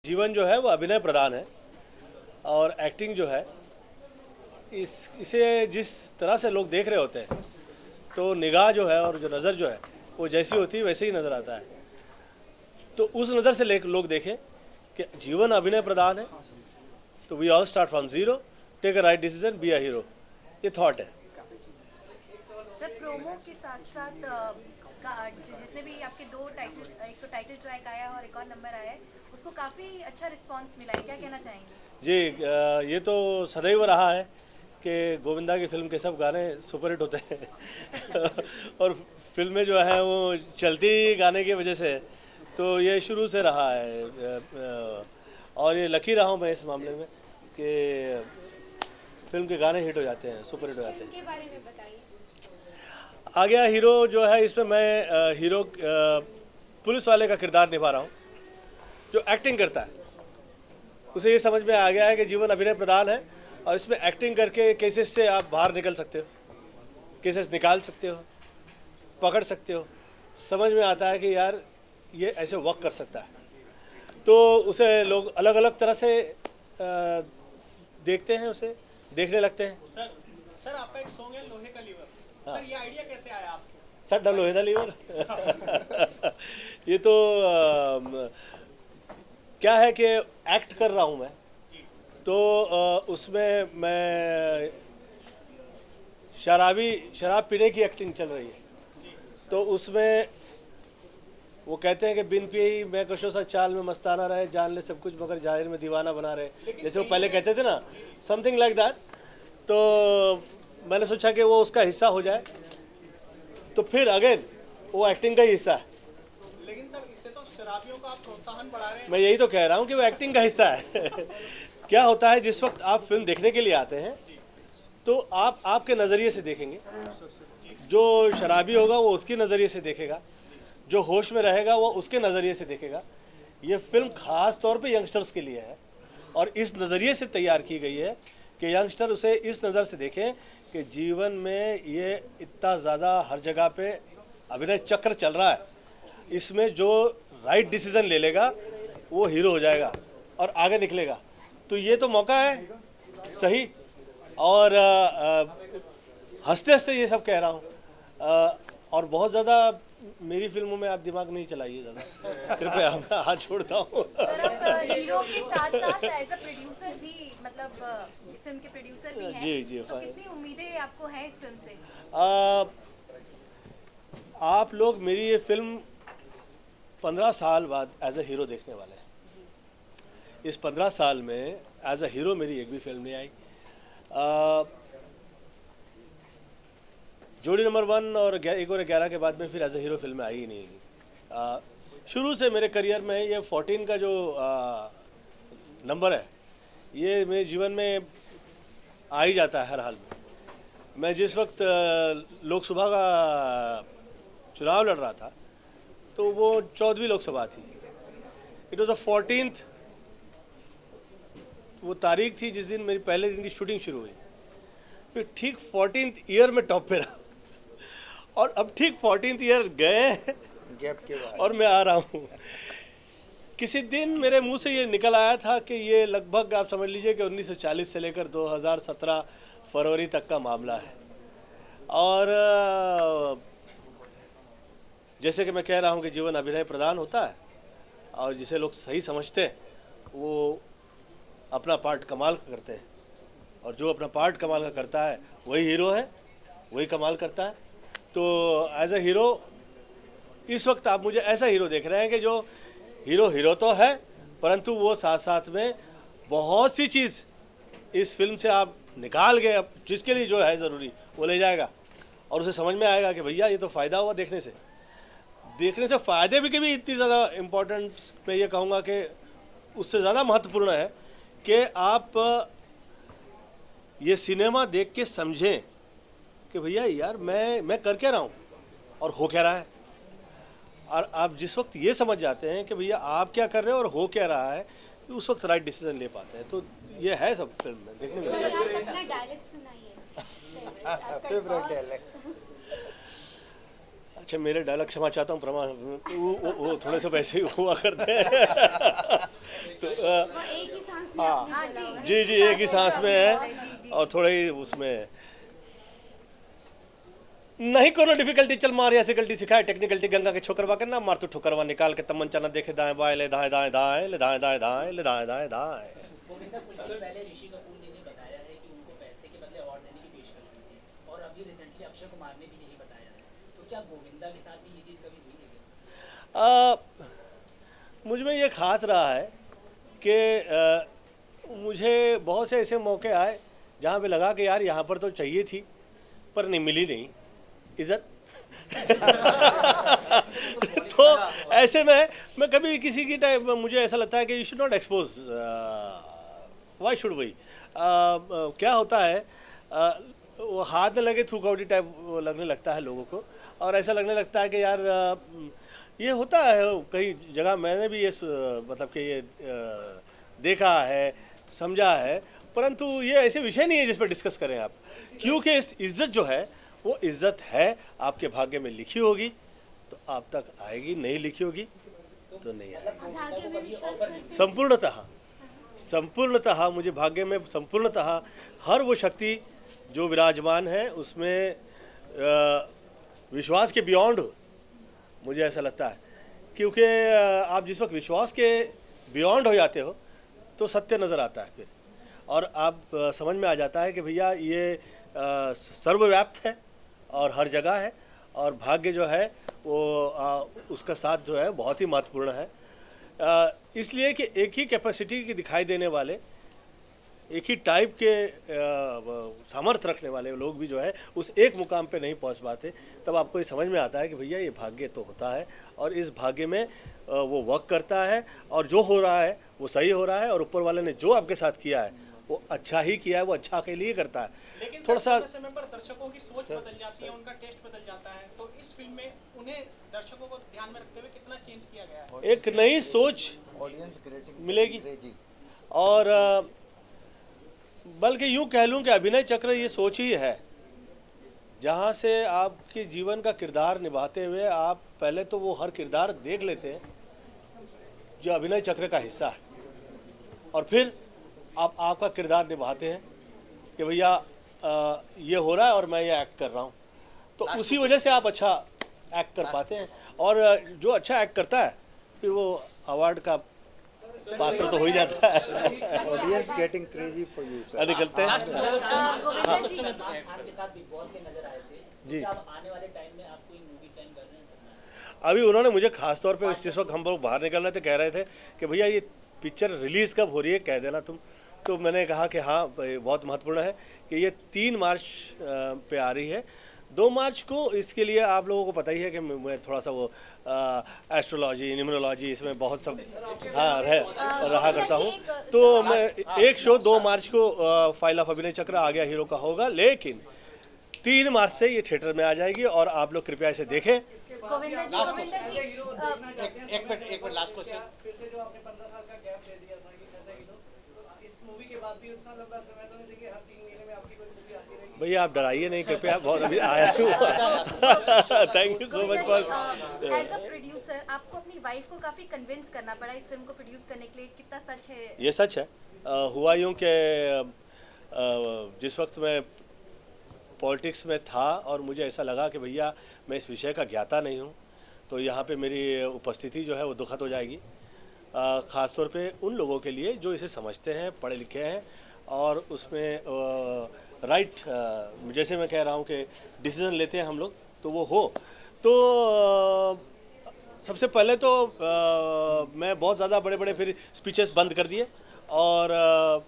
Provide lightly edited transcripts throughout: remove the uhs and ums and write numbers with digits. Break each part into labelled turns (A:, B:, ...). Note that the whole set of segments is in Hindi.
A: जीवन जो है वो अभिनय प्रधान है और एक्टिंग जो है इसे जिस तरह से लोग देख रहे होते हैं तो निगाह जो है और जो नज़र जो है वो जैसी होती है वैसे ही नज़र आता है। तो उस नज़र से लोग देखें कि जीवन अभिनय प्रधान है, तो we all start from zero, take a right decision, be a hero, ये थॉट है।
B: सर प्रोमो के साथ साथ जितने भी आपके दो टाइटल, एक तो टाइटल ट्रैक आया और एक और नंबर आया है, उसको काफ़ी अच्छा रिस्पांस मिला है, क्या कहना चाहेंगे?
A: जी, ये तो सदैव रहा है कि गोविंदा की फिल्म के सब गाने सुपरहिट होते हैं और फिल्में जो है वो चलती गाने की वजह से, तो ये शुरू से रहा है और ये लकी रहा हूँ मैं इस मामले में कि फिल्म के गाने हिट हो जाते हैं, सुपरहिट हो जाते हैं।
B: के बारे में बताइए।
A: आ गया हीरो जो है, इसमें मैं हीरो पुलिस वाले का किरदार निभा रहा हूँ जो एक्टिंग करता है। उसे ये समझ में आ गया है कि जीवन अभिनय प्रधान है और इसमें एक्टिंग करके केसेस से आप बाहर निकल सकते हो, केसेस निकाल सकते हो, पकड़ सकते हो। समझ में आता है कि यार ये ऐसे वर्क कर सकता है, तो उसे लोग अलग अलग तरह से देखते हैं, उसे देखने लगते हैं।
C: सर आपका एक सॉन्ग है लोहे का लीवर, सर ये आइडिया कैसे आया आपको?
A: सर लोहे का लीवर ये तो क्या है कि एक्ट कर रहा हूँ मैं, तो उसमें मैं शराब पीने की एक्टिंग चल रही है, तो उसमें वो कहते हैं कि बिन पिए ही मैं कशो सा चाल में मस्ताना रहे, जान ले सब कुछ मगर जाहिर में दीवाना बना रहे, जैसे वो पहले कहते थे ना, समथिंग लाइक दैट। तो मैंने सोचा कि वो उसका हिस्सा हो जाए, तो फिर अगेन वो एक्टिंग का ही हिस्सा है।
C: लेकिन सर इससे तो शराबियों का आप प्रोत्साहन बढ़ा रहे हैं।
A: मैं यही तो कह रहा हूँ कि वो एक्टिंग का हिस्सा है क्या होता है, जिस वक्त आप फिल्म देखने के लिए आते हैं तो आप आपके नज़रिए से देखेंगे, जो शराबी होगा वो उसके नज़रिए से देखेगा, जो होश में रहेगा वो उसके नज़रिए से देखेगा। ये फिल्म ख़ास तौर पे यंगस्टर्स के लिए है और इस नज़रिए से तैयार की गई है कि यंगस्टर उसे इस नज़र से देखें कि जीवन में ये इतना ज़्यादा हर जगह पे अभिनय चक्र चल रहा है, इसमें जो राइट डिसीज़न ले लेगा वो हीरो हो जाएगा और आगे निकलेगा। तो ये तो मौका है सही, और हंसते हंसते ये सब कह रहा हूँ, और बहुत ज़्यादा मेरी फिल्मों में आप दिमाग नहीं चलाइए ज़्यादा कृपया, मैं हाथ छोड़ता हूँ।
B: सर आप हीरो के साथ साथ एज अ प्रोड्यूसर भी, मतलब इस फिल्म के प्रोड्यूसर भी हैं,
A: जी,
B: तो कितनी उम्मीदें आपको हैं इस फिल्म से?
A: आप लोग मेरी ये फिल्म 15 साल बाद एज अ हीरो देखने वाले हैं। इस 15 साल में एज अ हीरो मेरी एक भी फिल्म नहीं आई। जोड़ी नंबर 1 और 1 और 11 के बाद में फिर एज अ हीरो फिल्म आई ही नहीं। शुरू से मेरे करियर में ये 14 का जो नंबर है ये मेरे जीवन में आ ही जाता है हर हाल में। मैं जिस वक्त लोकसभा का चुनाव लड़ रहा था तो वो 14वीं लोकसभा थी। इट वॉज द 14th, वो तारीख थी जिस दिन मेरी पहले दिन की शूटिंग शुरू हुई। फिर ठीक 14th ईयर में टॉप पे रहा और अब ठीक 14th ईयर गए
D: गैप के बाद
A: और मैं आ रहा हूँ। किसी दिन मेरे मुंह से ये निकल आया था कि ये लगभग आप समझ लीजिए कि 1940 से लेकर 2017 फरवरी तक का मामला है। और जैसे कि मैं कह रहा हूँ कि जीवन अभिनय प्रधान होता है और जिसे लोग सही समझते हैं वो अपना पार्ट कमाल का करते हैं, और जो अपना पार्ट कमाल का करता है वही हीरो है, वही कमाल करता है। तो एज अ हीरो इस वक्त आप मुझे ऐसा हीरो देख रहे हैं कि जो हीरो तो है, परंतु वो साथ साथ में बहुत सी चीज़ इस फिल्म से आप निकाल के अब जिसके लिए जो है ज़रूरी वो ले जाएगा और उसे समझ में आएगा कि भैया ये तो फ़ायदा हुआ देखने से फ़ायदे भी कभी इतनी ज़्यादा इम्पोर्टेंट मैं ये कहूँगा कि उससे ज़्यादा महत्वपूर्ण है कि आप ये सिनेमा देख के समझें कि भैया यार मैं कर क्या रहा हूँ और हो क्या रहा है। और आप जिस वक्त ये समझ जाते हैं कि भैया आप क्या कर रहे हो और हो क्या रहा है, तो उस वक्त राइट डिसीजन ले पाते हैं। तो ये है सब फिल्म में देखने में।
B: अपना डायरेक्ट सुनाइए,
D: फेवरेट डायलॉग।
A: अच्छा मेरे डायलॉग क्षमा चाहता हूँ, प्रमाण वो थोड़े से वैसे ही हुआ करते हैं। तो
D: एक ही सांस में आपने
B: हाँ
D: बोला हुआ है।
A: जी जी एक ही सांस में है और थोड़ा ही उसमें नहीं कोनो डिफिकल्टी चल मार ऐसी गलती सिखाए टेक्निकलिटी गंगा के छोकरवा के ना मार तू ठोकरवा निकाल के तमंचा ना देखे दाएं बाएं ले दाएं दाएं दाएं ले दाएं दाएं दाएं ले दाएं दाएं दाएं।
E: गोविंदा कुछ दिन पहले ऋषि कपूर जी ने बताया है कि उनको पैसे के बदले अवार्ड देने की पेशकश हुई थी और अभी रिसेंटली अक्षय कुमार ने भी यही बताया है, तो क्या गोविंदा के साथ भी ये चीज़ कभी हुई है?
A: मुझ में ये खास रहा है कि मुझे बहुत से ऐसे मौके आए जहाँ पे लगा कि यार यहाँ पर तो चाहिए थी पर नहीं मिली नहीं इज्जत। तो ऐसे में मैं कभी किसी की टाइप मुझे ऐसा लगता है कि you should not expose, why should we, क्या होता है वो हाथ न लगे थूकआउटी टाइप लगने लगता है लोगों को और ऐसा लगने लगता है कि यार ये होता है कई जगह, मैंने भी ये मतलब कि ये देखा है समझा है, परंतु ये ऐसे विषय नहीं है जिस पर डिस्कस करें आप, क्योंकि इस इज्जत जो है वो इज्जत है आपके भाग्य में लिखी होगी तो आप तक आएगी, नहीं लिखी होगी तो नहीं आएगी।
D: भाग्य में विश्वास करते
A: संपूर्णतः मुझे भाग्य में संपूर्णतः हर वो शक्ति जो विराजमान है उसमें विश्वास के बियॉन्ड मुझे ऐसा लगता है, क्योंकि आप जिस वक्त विश्वास के बियॉन्ड हो जाते हो तो सत्य नज़र आता है फिर और आप समझ में आ जाता है कि भैया ये सर्वव्याप्त है और हर जगह है और भाग्य जो है वो उसका साथ जो है बहुत ही महत्वपूर्ण है, इसलिए कि एक ही कैपेसिटी की दिखाई देने वाले एक ही टाइप के सामर्थ्य रखने वाले लोग भी जो है उस एक मुकाम पे नहीं पहुंच पाते, तब आपको ये समझ में आता है कि भैया ये भाग्य तो होता है और इस भाग्य में वो वर्क करता है और जो हो रहा है वो सही हो रहा है और ऊपर वाले ने जो आपके साथ किया है वो अच्छा ही किया है, वो अच्छा के लिए करता है।
C: लेकिन
A: थोड़ा सा
C: समय पर दर्शकों की सोच बदल जाती है, उनका टेस्ट बदल जाता है, तो इस फिल्म में उन्हें दर्शकों को ध्यान में रखते हुए कितना चेंज किया गया है?
A: एक नई सोच मिलेगी और बल्कि यूँ कह लूँ कि अभिनय चक्र ये सोच ही है जहाँ से आपके जीवन का किरदार निभाते हुए आप पहले तो वो हर किरदार देख लेते हैं जो अभिनय चक्र का हिस्सा है और फिर आप आपका किरदार निभाते हैं कि भैया ये हो रहा है और मैं ये एक्ट कर रहा हूँ, तो उसी वजह से आप अच्छा एक्ट कर पाते हैं और जो अच्छा एक्ट करता है फिर वो अवार्ड का पात्र तो हो ही जाता है।
F: Audience getting crazy for you sir.
A: निकलते हैं
B: गोविंदा जी
E: सलमान खान के साथ बिग बॉस में नजर आए थे,
A: जी।
E: क्या आप आने वाले टाइम में आप कोई मूवी प्लान कर रहे हैं सलमान?
A: अभी उन्होंने मुझे खास तौर पे जिस वक्त हम लोग बाहर निकल रहे थे कह रहे थे कि भैया ये पिक्चर रिलीज़ कब हो रही है कह देना तुम, तो मैंने कहा कि हाँ बहुत महत्वपूर्ण है कि ये 3 मार्च पे आ रही है। 2 मार्च को इसके लिए आप लोगों को पता ही है कि मैं थोड़ा सा वो एस्ट्रोलॉजी न्यूमरोलॉजी इसमें बहुत सब रहा करता हूँ, तो मैं एक शो 2 मार्च को फाइल ऑफ अभिनय चक्र आ गया हीरो का होगा, लेकिन 3 मार्च से ये थिएटर में आ जाएगी और आप लोग कृपया इसे देखें।
B: गोविंदा जी
C: एक मिनट लास्ट क्वेश्चन।
G: फिर से जो आपने 15 साल का गैप दे दिया था कि ऐसा हीरो, तो इस मूवी के बाद भी उतना लंबा समय तो नहीं देखिए, हर 3 महीने में आपकी कोई मूवी आती रहेगी।
A: भैया आप डराइए नहीं कृपया, बहुत अभी आया हूँ। Thank you so much for.
B: As a producer आपको अपनी वाइफ को काफी कन्विंस करना पड़ा इस फिल्म को प्रोड्यूस करने के लिए, कितना सच है?
A: ये सच है। हुआ यूँ कि जिस वक्त मैं पॉलिटिक्स में था और मुझे ऐसा लगा कि भैया मैं इस विषय का ज्ञाता नहीं हूँ तो यहाँ पे मेरी उपस्थिति जो है वो दुखद हो जाएगी, ख़ास तौर पे उन लोगों के लिए जो इसे समझते हैं, पढ़े लिखे हैं और उसमें राइट जैसे मैं कह रहा हूँ कि डिसीज़न लेते हैं हम लोग तो वो हो। तो सबसे पहले तो मैं बहुत ज़्यादा बड़े बड़े फिर स्पीचेस बंद कर दिए और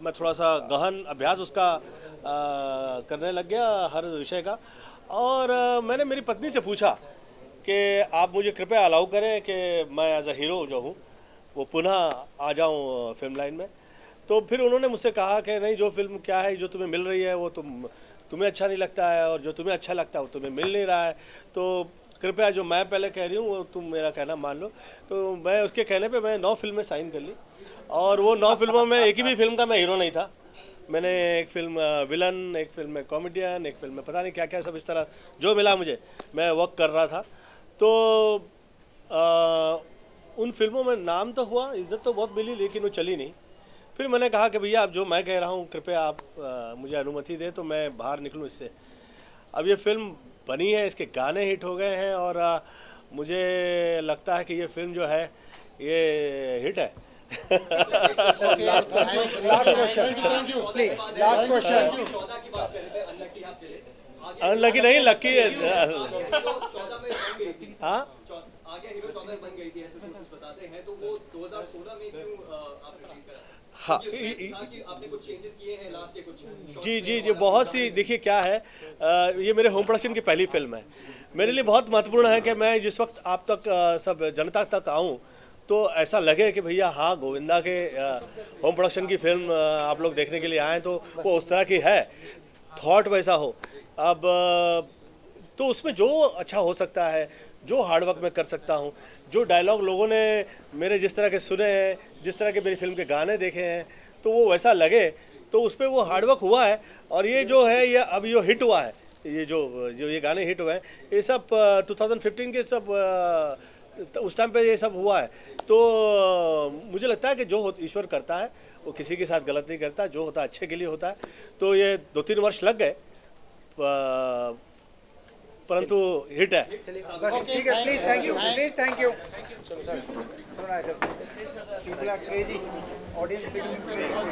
A: मैं थोड़ा सा गहन अभ्यास उसका करने लग गया हर विषय का, और मैंने मेरी पत्नी से पूछा कि आप मुझे कृपया अलाउ करें कि मैं एज अ हीरो जो हूँ वो पुनः आ जाऊँ फिल्म लाइन में। तो फिर उन्होंने मुझसे कहा कि नहीं, जो फिल्म क्या है जो तुम्हें मिल रही है वो तुम्हें अच्छा नहीं लगता है और जो तुम्हें अच्छा लगता है वो तुम्हें मिल नहीं रहा है, तो कृपया जो मैं पहले कह रही हूँ वो तुम मेरा कहना मान लो। तो मैं उसके कहने पे मैं 9 फिल्में साइन कर ली और वो 9 फिल्मों में एक ही भी फिल्म का मैं हीरो नहीं था। मैंने एक फिल्म विलन, एक फिल्म में कॉमेडियन, एक फिल्म में पता नहीं क्या क्या सब इस तरह जो मिला मुझे मैं वर्क कर रहा था। तो उन फिल्मों में नाम तो हुआ, इज्जत तो बहुत मिली, लेकिन वो चली नहीं। फिर मैंने कहा कि भैया अब जो मैं कह रहा हूँ कृपया आप मुझे अनुमति दें तो मैं बाहर निकलूँ इससे। अब ये फिल्म बनी है, इसके गाने हिट हो गए हैं और मुझे लगता है कि ये फिल्म जो है ये हिट है।
F: Last question. Please, last question.
A: Unlucky नहीं, लकी है। हाँ,
H: आगे हीरो 14 बन गई थी ऐसे सोर्सेस बताते हैं, तो वो 2016 में क्यों आप रिलीज करा सकते?
A: हाँ,
H: कि आपने कुछ चेंजेस किए हैं लास्ट के कुछ
A: जी जी जी, बहुत सी। देखिए क्या है, ये मेरे होम प्रोडक्शन की पहली फिल्म है। मेरे लिए बहुत महत्वपूर्ण है कि मैं जिस वक्त आप तक सब जनता तक आऊँ तो ऐसा लगे कि भैया हाँ गोविंदा के होम प्रोडक्शन की फिल्म आप लोग देखने के लिए आए, तो वो उस तरह की है, थॉट वैसा हो। अब तो उसमें जो अच्छा हो सकता है, जो हार्डवर्क मैं कर सकता हूँ, जो डायलॉग लोगों ने मेरे जिस तरह के सुने हैं, जिस तरह के मेरी फिल्म के गाने देखे हैं, तो वो वैसा लगे, तो उस पर वो हार्डवर्क हुआ है। और ये जो है ये अब ये हिट हुआ है, ये जो ये गाने हिट हुए हैं, ये सब 2015 के सब उस टाइम पे ये सब हुआ है। तो मुझे लगता है कि जो ईश्वर करता है वो किसी के साथ गलत नहीं करता, जो होता है अच्छे के लिए होता है। तो ये 2-3 वर्ष लग गए, परंतु हिट है।
F: ठीक है, please thank you, please thank you. People are crazy. Audience becoming crazy.